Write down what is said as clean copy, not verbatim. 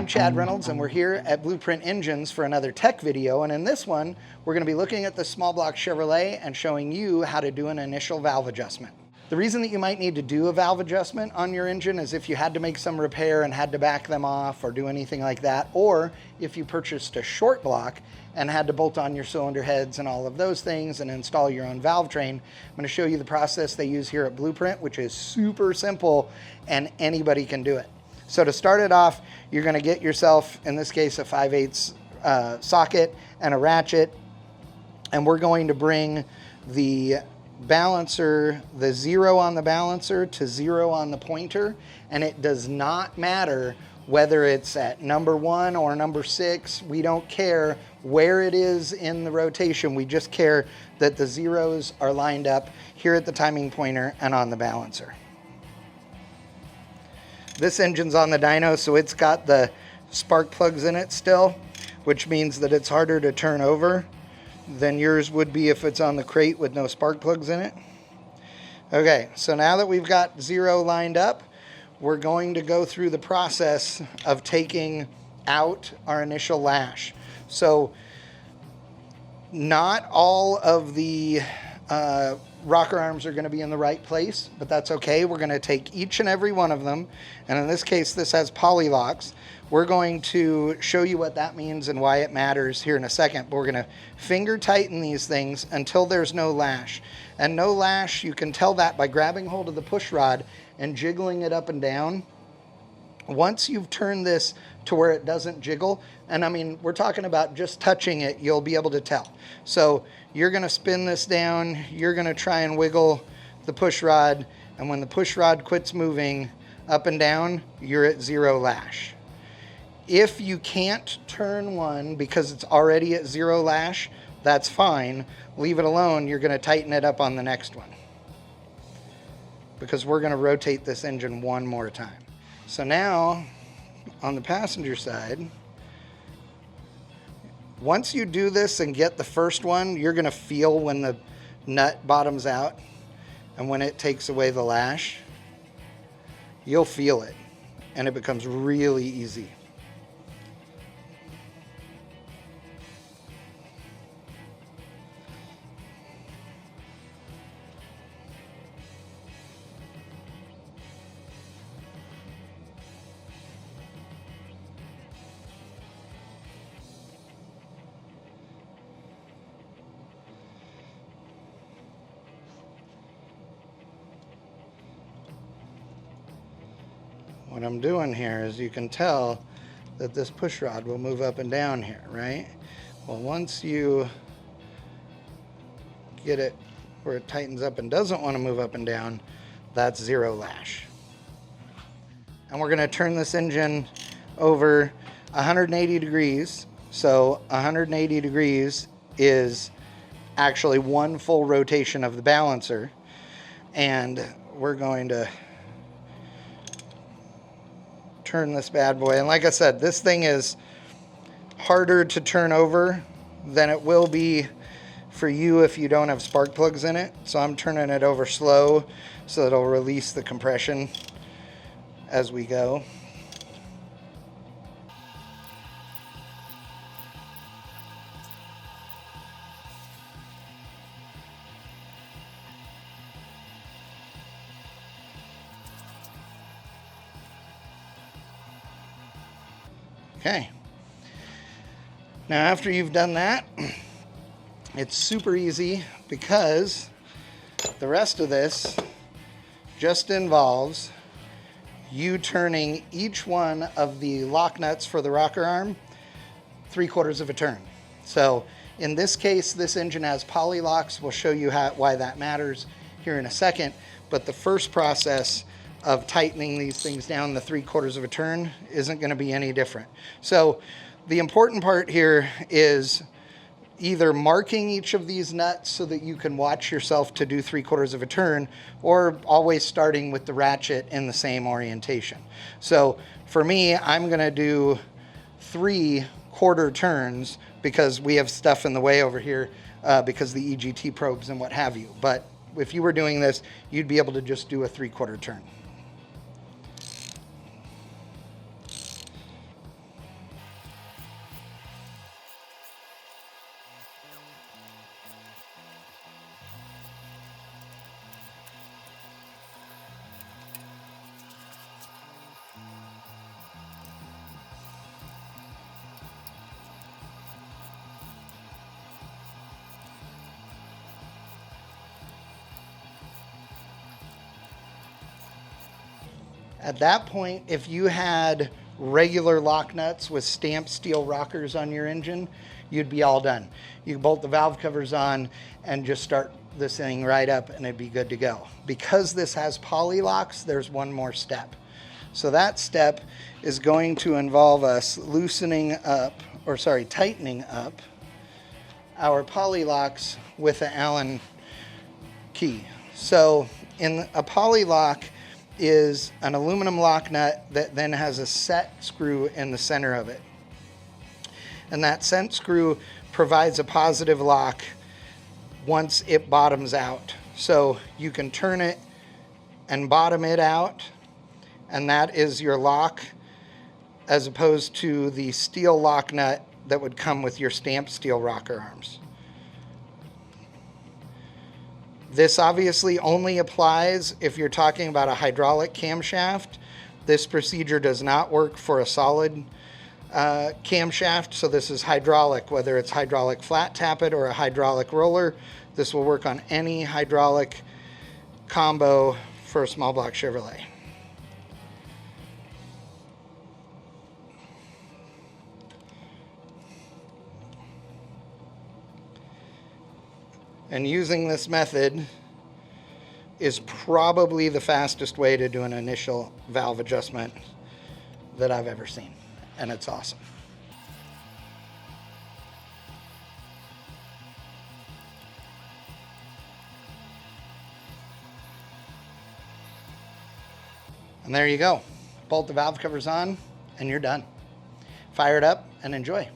I'm Chad Reynolds, and we're here at Blueprint Engines for another tech video. And in this one, we're going to be looking at the small block Chevrolet and showing you how to do an initial valve adjustment. The reason that you might need to do a valve adjustment on your engine is if you had to make some repair and had to back them off or do anything like that, or if you purchased a short block and had to bolt on your cylinder heads and all of those things and install your own valve train. I'm going to show you the process they use here at Blueprint, which is super simple and anybody can do it. So to start it off, you're going to get yourself, in this case, a 5/8 socket and a ratchet, and we're going to bring the balancer, the 0 on the balancer to 0 on the pointer, and it does not matter whether it's at number 1 or number 6. We don't care where it is in the rotation. We just care that the zeros are lined up here at the timing pointer and on the balancer. This engine's on the dyno, so it's got the spark plugs in it still, which means that it's harder to turn over than yours would be if it's on the crate with no spark plugs in it. Okay, so now that we've got 0 lined up, we're going to go through the process of taking out our initial lash. So not all of the rocker arms are going to be in the right place, but that's okay. We're going to take each and every one of them, and in this case this has poly locks. We're going to show you what that means and why it matters here in a second, but we're going to finger tighten these things until there's no lash. And no lash, you can tell that by grabbing hold of the push rod and jiggling it up and down. Once you've turned this to where it doesn't jiggle, and I mean, we're talking about just touching it, you'll be able to tell. So you're going to spin this down, you're going to try and wiggle the push rod, and when the push rod quits moving up and down, you're at 0 lash. If you can't turn one because it's already at 0 lash, that's fine. Leave it alone. You're going to tighten it up on the next one, because we're going to rotate this engine one more time. So now, on the passenger side, once you do this and get the first one, you're going to feel when the nut bottoms out and when it takes away the lash. You'll feel it, and it becomes really easy. What I'm doing here is, you can tell that this push rod will move up and down here, right? Well, once you get it where it tightens up and doesn't want to move up and down, that's 0 lash. And we're going to turn this engine over 180 degrees. So 180 degrees is actually one full rotation of the balancer. And we're going to turn this bad boy. And like I said, this thing is harder to turn over than it will be for you if you don't have spark plugs in it. So I'm turning it over slow so it'll release the compression as we go. Okay, now after you've done that, it's super easy, because the rest of this just involves you turning each one of the lock nuts for the rocker arm 3/4 of a turn. So in this case, this engine has poly locks. We'll show you why that matters here in a second, but the first process of tightening these things down the 3/4 of a turn isn't going to be any different. So the important part here is either marking each of these nuts so that you can watch yourself to do 3/4 of a turn, or always starting with the ratchet in the same orientation. So for me, I'm going to do 3/4 turns because we have stuff in the way over here because the EGT probes and what have you. But if you were doing this, you'd be able to just do a 3/4 turn. At that point, if you had regular lock nuts with stamped steel rockers on your engine, you'd be all done. You bolt the valve covers on and just start this thing right up and it'd be good to go. Because this has poly locks, there's one more step. So that step is going to involve us tightening up our poly locks with an Allen key. So in a poly lock is an aluminum lock nut that then has a set screw in the center of it. And that set screw provides a positive lock once it bottoms out. So you can turn it and bottom it out, and that is your lock, as opposed to the steel lock nut that would come with your stamped steel rocker arms. This obviously only applies if you're talking about a hydraulic camshaft. This procedure does not work for a solid camshaft, so this is hydraulic, whether it's hydraulic flat tappet or a hydraulic roller. This will work on any hydraulic combo for a small block Chevrolet. And using this method is probably the fastest way to do an initial valve adjustment that I've ever seen. And it's awesome. And there you go. Bolt the valve covers on and you're done. Fire it up and enjoy.